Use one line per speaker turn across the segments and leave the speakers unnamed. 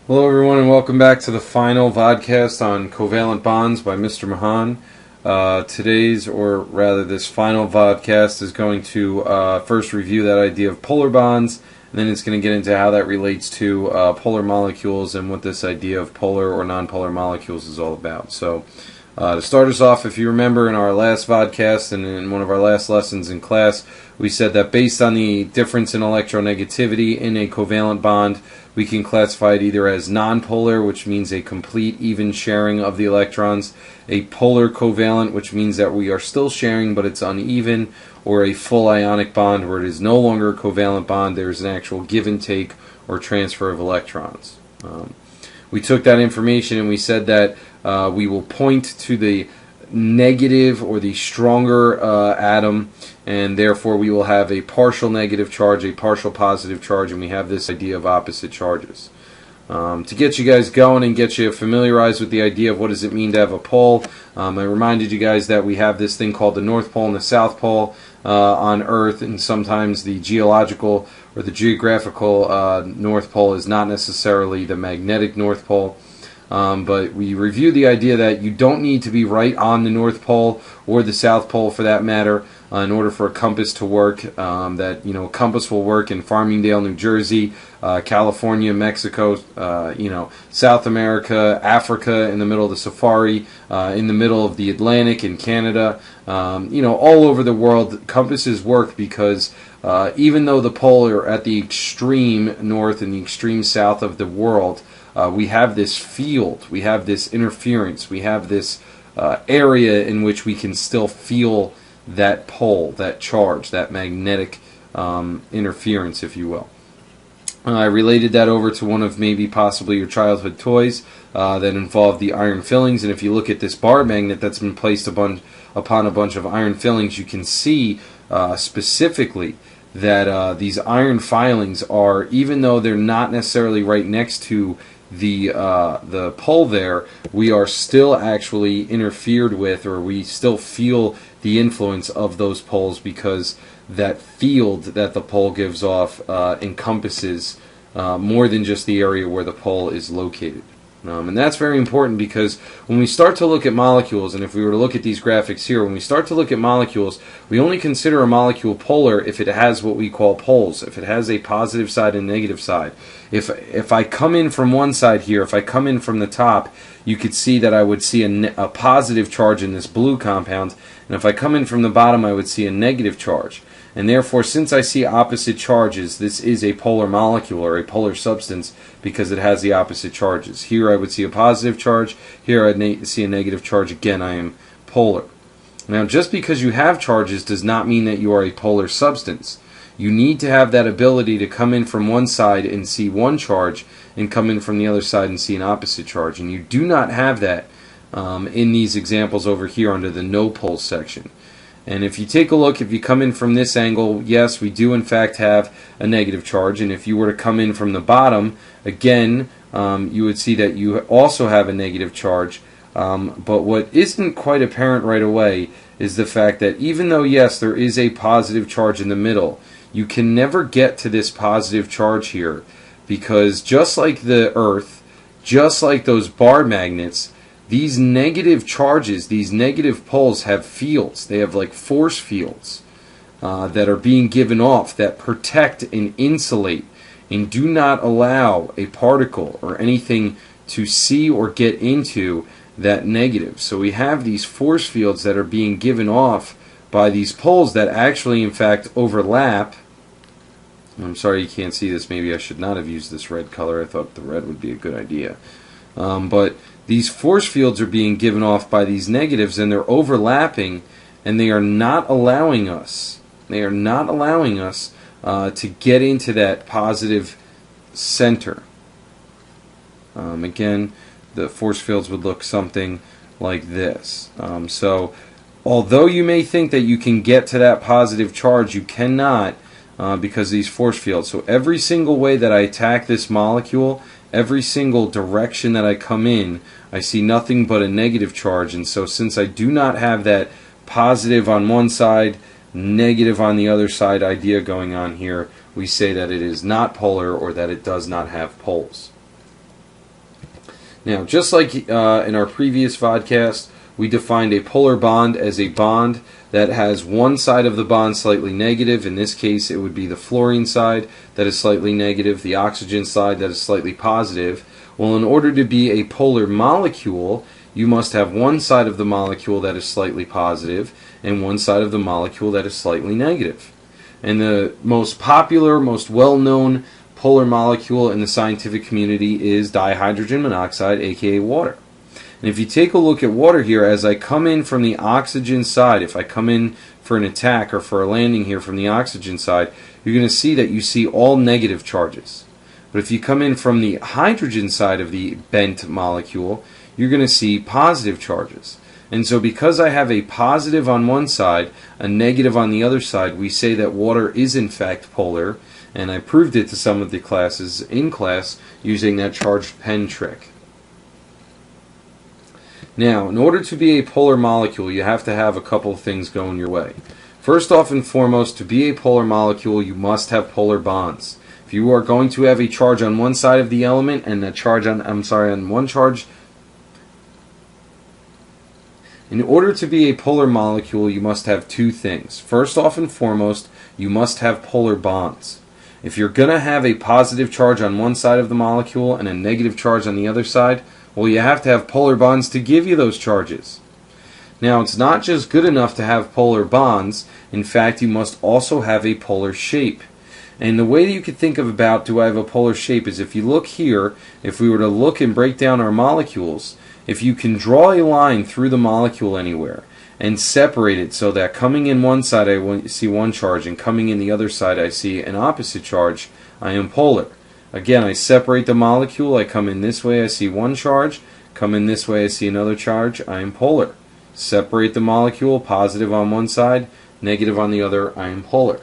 Hello everyone and welcome back to the final vodcast on covalent bonds by Mr. Mahan. This final vodcast is going to first review that idea of polar bonds, and then it's going to get into how that relates to polar molecules and what this idea of polar or nonpolar molecules is all about. So to start us off, if you remember in our last vodcast and in one of our last lessons in class, we said that based on the difference in electronegativity in a covalent bond, we can classify it either as nonpolar, which means a complete even sharing of the electrons, a polar covalent, which means that we are still sharing but it's uneven, or a full ionic bond where it is no longer a covalent bond, there is an actual give and take or transfer of electrons. We took that information and we said that we will point to the negative or the stronger atom, and therefore we will have a partial negative charge, a partial positive charge, and we have this idea of opposite charges. To get you guys going and get you familiarized with the idea of what does it mean to have a pole, I reminded you guys that we have this thing called the North Pole and the South Pole on Earth, and sometimes the geological or the geographical North Pole is not necessarily the magnetic North Pole. But we review the idea that you don't need to be right on the North Pole or the South Pole for that matter in order for a compass to work. A compass will work in Farmingdale, New Jersey, California, Mexico, South America, Africa, in the middle of the Safari, in the middle of the Atlantic in Canada, all over the world. Compasses work because even though the poles are at the extreme north and the extreme south of the world, we have this field, we have this interference, we have this area in which we can still feel that pole, that charge, that magnetic interference, if you will. I related that over to one of maybe possibly your childhood toys that involved the iron fillings, and if you look at this bar magnet that's been placed upon a bunch of iron fillings, you can see specifically that these iron filings are, even though they're not necessarily right next to the pole there, we are still actually interfered with, or we still feel the influence of those poles because that field that the pole gives off encompasses more than just the area where the pole is located. And that's very important because when we start to look at molecules, and if we were to look at these graphics here, when we start to look at molecules, we only consider a molecule polar if it has what we call poles, if it has a positive side and negative side. If I come in from one side here, if I come in from the top, you could see that I would see a positive charge in this blue compound, and if I come in from the bottom, I would see a negative charge. And therefore, since I see opposite charges, this is a polar molecule or a polar substance because it has the opposite charges. Here I would see a positive charge, here I'd see a negative charge. Again, I am polar. Now, just because you have charges does not mean that you are a polar substance. You need to have that ability to come in from one side and see one charge and come in from the other side and see an opposite charge. And you do not have that in these examples over here under the no pole section. And if you take a look, if you come in from this angle, yes, we do in fact have a negative charge. And if you were to come in from the bottom, again, you would see that you also have a negative charge. But what isn't quite apparent right away is the fact that even though, yes, there is a positive charge in the middle, you can never get to this positive charge here because just like the Earth, just like those bar magnets, these negative charges, these negative poles have fields. They have like force fields that are being given off that protect and insulate and do not allow a particle or anything to see or get into that negative. So we have these force fields that are being given off by these poles that actually in fact overlap. I'm sorry you can't see this. Maybe I should not have used this red color. I thought the red would be a good idea. But these force fields are being given off by these negatives, and they're overlapping, and they are not allowing us. They are not allowing us to get into that positive center. Again, the force fields would look something like this. So, although you may think that you can get to that positive charge, you cannot because of these force fields. So every single way that I attack this molecule, every single direction that I come in, I see nothing but a negative charge. And so since I do not have that positive on one side, negative on the other side idea going on here, we say that it is not polar or that it does not have poles. Now, just like in our previous vodcast, we defined a polar bond as a bond that has one side of the bond slightly negative. In this case, it would be the fluorine side that is slightly negative, the oxygen side that is slightly positive. Well, in order to be a polar molecule, you must have one side of the molecule that is slightly positive and one side of the molecule that is slightly negative. And the most popular, most well-known polar molecule in the scientific community is dihydrogen monoxide, aka water. And if you take a look at water here, as I come in from the oxygen side, if I come in for an attack or for a landing here from the oxygen side, you're going to see that you see all negative charges. But if you come in from the hydrogen side of the bent molecule, you're going to see positive charges. And so because I have a positive on one side, a negative on the other side, we say that water is in fact polar. And I proved it to some of the classes in class using that charged pen trick. Now, in order to be a polar molecule, you have to have a couple of things going your way. First off and foremost, to be a polar molecule, you must have polar bonds. If you are going to have a charge on one side of the element and a charge on, on one charge, in order to be a polar molecule, you must have two things. First off and foremost, you must have polar bonds. If you're going to have a positive charge on one side of the molecule and a negative charge on the other side, well, you have to have polar bonds to give you those charges. Now, it's not just good enough to have polar bonds. In fact, you must also have a polar shape. And the way that you could think of about do I have a polar shape is if you look here, if we were to look and break down our molecules, if you can draw a line through the molecule anywhere and separate it so that coming in one side I see one charge and coming in the other side I see an opposite charge, I am polar. Again, I separate the molecule, I come in this way, I see one charge, come in this way, I see another charge, I am polar. Separate the molecule, positive on one side, negative on the other, I am polar.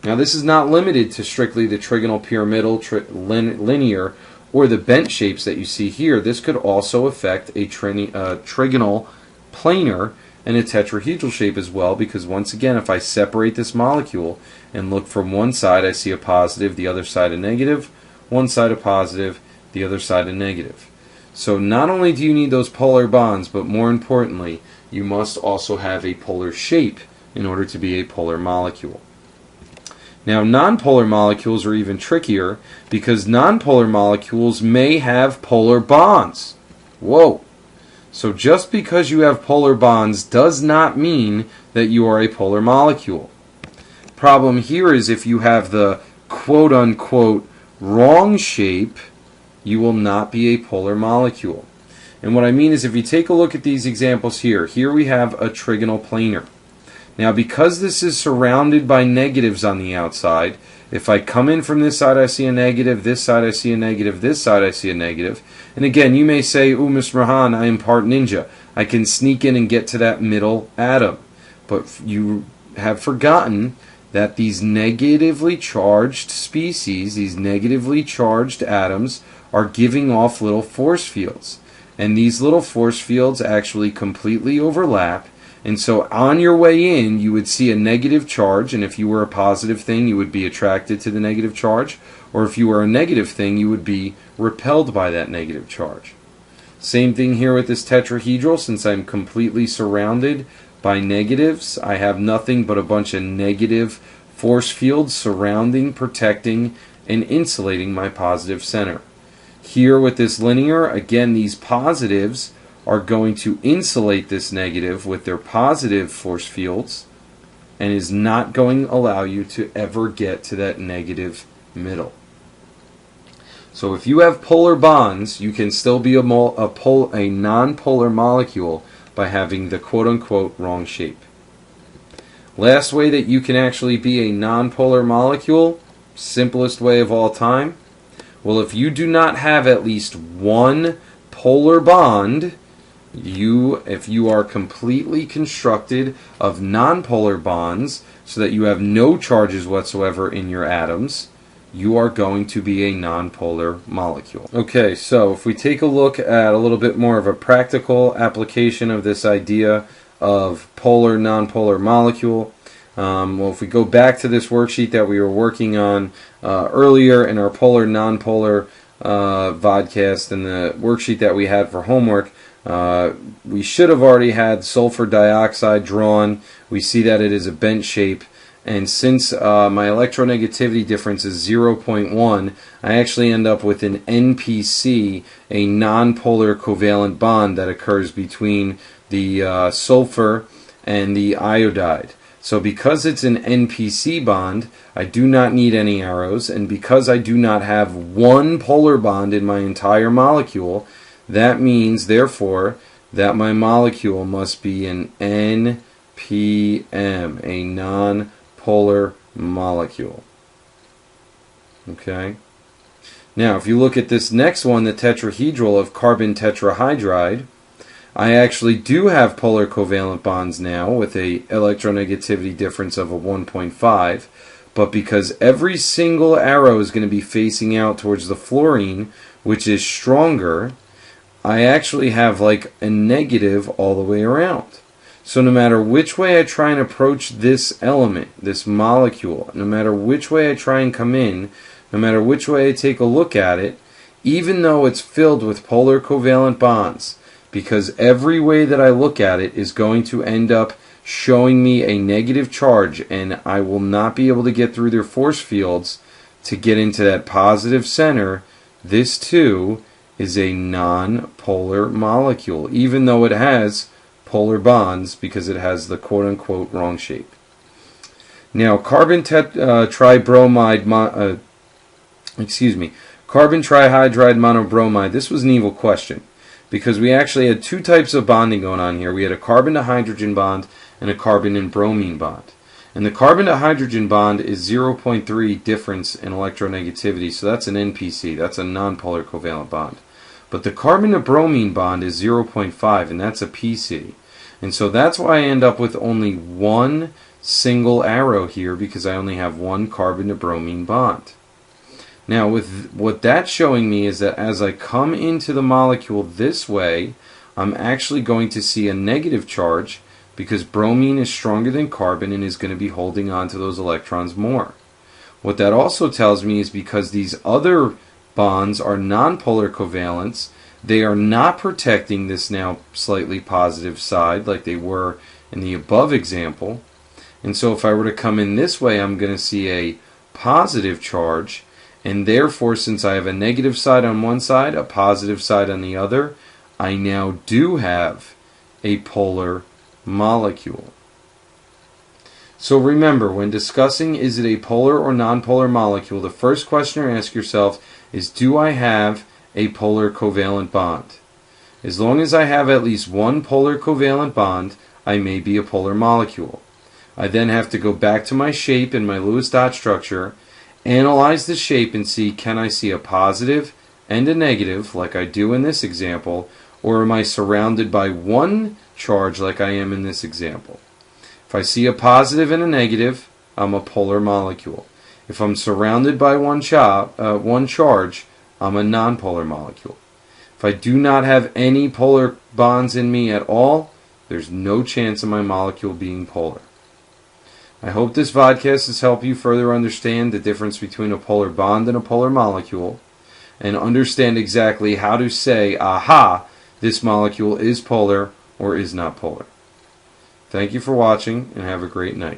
Now this is not limited to strictly the trigonal, pyramidal, linear, or the bent shapes that you see here. This could also affect a trigonal, planar, and a tetrahedral shape as well, because once again, if I separate this molecule and look from one side, I see a positive, the other side a negative, one side a positive, the other side a negative. So not only do you need those polar bonds, but more importantly, you must also have a polar shape in order to be a polar molecule. Now, nonpolar molecules are even trickier because nonpolar molecules may have polar bonds. Whoa! So just because you have polar bonds does not mean that you are a polar molecule. Problem here is if you have the quote-unquote wrong shape, you will not be a polar molecule. And what I mean is if you take a look at these examples here we have a trigonal planar. Now, because this is surrounded by negatives on the outside, if I come in from this side I see a negative, this side I see a negative, this side I see a negative. And again, you may say, "Ooh, Mr. Mahan, I am part ninja. I can sneak in and get to that middle atom." But you have forgotten that these negatively charged species, these negatively charged atoms, are giving off little force fields. And these little force fields actually completely overlap. And so on your way in, you would see a negative charge, and if you were a positive thing, you would be attracted to the negative charge, or if you were a negative thing, you would be repelled by that negative charge. Same thing here with this tetrahedral. Since I'm completely surrounded by negatives, I have nothing but a bunch of negative force fields surrounding, protecting, and insulating my positive center. Here with this linear, again, these positives are going to insulate this negative with their positive force fields and is not going to allow you to ever get to that negative middle. So if you have polar bonds, you can still be a nonpolar molecule by having the quote-unquote wrong shape. Last way that you can actually be a nonpolar molecule, simplest way of all time, well, if you do not have at least one polar bond, if you are completely constructed of nonpolar bonds so that you have no charges whatsoever in your atoms, you are going to be a nonpolar molecule. Okay, so if we take a look at a little bit more of a practical application of this idea of polar, nonpolar molecule, well, if we go back to this worksheet that we were working on earlier in our polar, nonpolar vodcast and the worksheet that we had for homework, we should have already had sulfur dioxide drawn. We see that it is a bent shape. And since my electronegativity difference is 0.1, I actually end up with an NPC, a nonpolar covalent bond that occurs between the sulfur and the iodide. So because it's an NPC bond, I do not need any arrows, and because I do not have one polar bond in my entire molecule, that means, therefore, that my molecule must be an NPM, a non-polar molecule. Okay? Now, if you look at this next one, the tetrahedral of carbon tetrahydride, I actually do have polar covalent bonds now with a electronegativity difference of a 1.5, but because every single arrow is going to be facing out towards the fluorine, which is stronger, I actually have like a negative all the way around. So no matter which way I try and approach this element, this molecule, no matter which way I try and come in, no matter which way I take a look at it, even though it's filled with polar covalent bonds, because every way that I look at it is going to end up showing me a negative charge, and I will not be able to get through their force fields to get into that positive center. This too is a non-polar molecule, even though it has polar bonds, because it has the quote-unquote wrong shape. Now, carbon tribromide, carbon trihydride monobromide. This was an evil question, because we actually had two types of bonding going on here. We had a carbon to hydrogen bond and a carbon and bromine bond. And the carbon to hydrogen bond is 0.3 difference in electronegativity, so that's an NPC, that's a nonpolar covalent bond. But the carbon to bromine bond is 0.5, and that's a PC. And so that's why I end up with only one single arrow here, because I only have one carbon to bromine bond. Now, with what that's showing me is that as I come into the molecule this way, I'm actually going to see a negative charge, because bromine is stronger than carbon and is going to be holding on to those electrons more. What that also tells me is because these other bonds are nonpolar covalents, they are not protecting this now slightly positive side like they were in the above example. And so if I were to come in this way, I'm going to see a positive charge, and therefore, since I have a negative side on one side, a positive side on the other, I now do have a polar molecule. So remember, when discussing is it a polar or nonpolar molecule, the first question to ask yourself is, do I have a polar covalent bond? As long as I have at least one polar covalent bond, I may be a polar molecule. I then have to go back to my shape and my Lewis dot structure, analyze the shape and see, can I see a positive and a negative like I do in this example, or am I surrounded by one charge like I am in this example? If I see a positive and a negative, I'm a polar molecule. If I'm surrounded by one charge, I'm a nonpolar molecule. If I do not have any polar bonds in me at all, there's no chance of my molecule being polar. I hope this vodcast has helped you further understand the difference between a polar bond and a polar molecule, and understand exactly how to say, aha, this molecule is polar or is not polar. Thank you for watching, and have a great night.